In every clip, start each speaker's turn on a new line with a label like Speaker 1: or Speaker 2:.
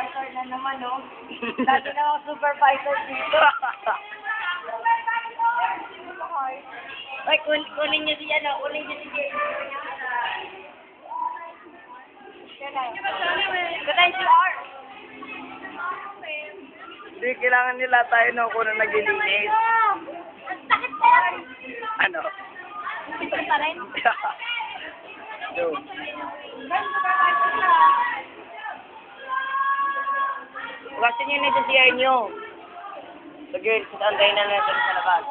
Speaker 1: supervisor na naman, no? Lagi na ako supervisor dito. Ay, kunin niyo siya, no? Kunin niyo si Jay. Good si R.
Speaker 2: Hindi, kailangan nila tayo na kung naglilinis.
Speaker 1: Ang sakit ko!
Speaker 2: Ano?
Speaker 1: Ito pa rin?
Speaker 2: Yo. Hugasin niyo na sa CR niyo. Sige, antayin na natin sa labas.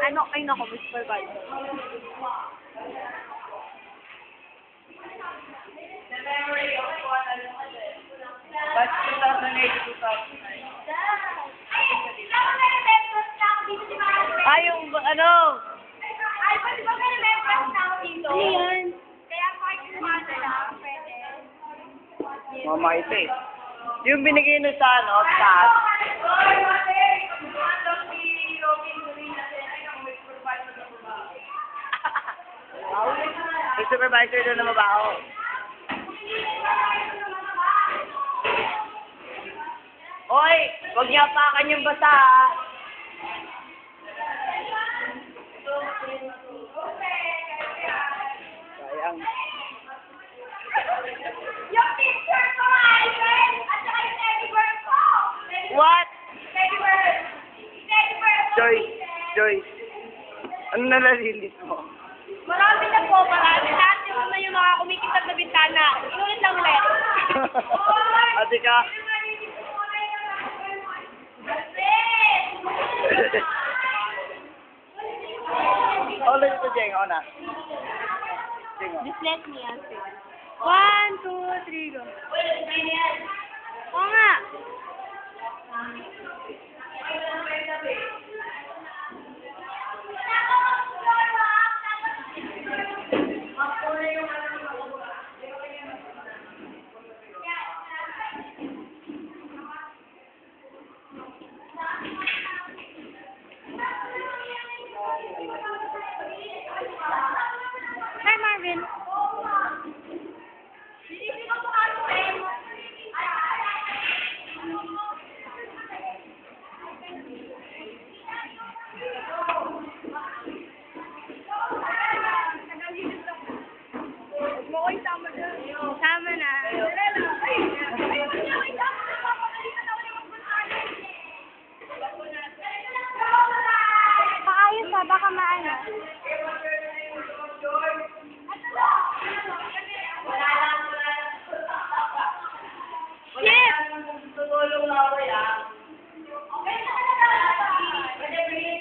Speaker 1: Ano kayo na ko, supervisor?
Speaker 2: But 2008, Ay, yung ano?
Speaker 1: Ay, pwede ba may remembrance na ako dito? Ano yan? Kaya pakikuha na lang, pwede.
Speaker 2: Mama, ito eh. Yung binigay nyo sa ano, taas. Yung supervisor doon na mabaho. Hoy, huwag niya apakan yung basa ha. Sayang.
Speaker 1: Yung picture ko, Ivan! At saka yung teddy bear ko!
Speaker 2: What?
Speaker 1: Teddy bear! Teddy bear ko!
Speaker 2: Joyce. Ano nalalinis mo?
Speaker 1: Marami na po, marami. Lahat yung mga kumikitag na bintana. Inulit lang ulit.
Speaker 2: Ate ka? Ulit ito, Jeng. O na. Jeng, o.
Speaker 1: Just let me answer. 1, 2, 3, go. Oo nga. Hi, Marvin. Tama na. Maayos ha, baka maano. Shit!
Speaker 2: Tutulong na ako yan.
Speaker 1: Ellie!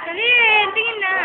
Speaker 1: Dali, tingin na.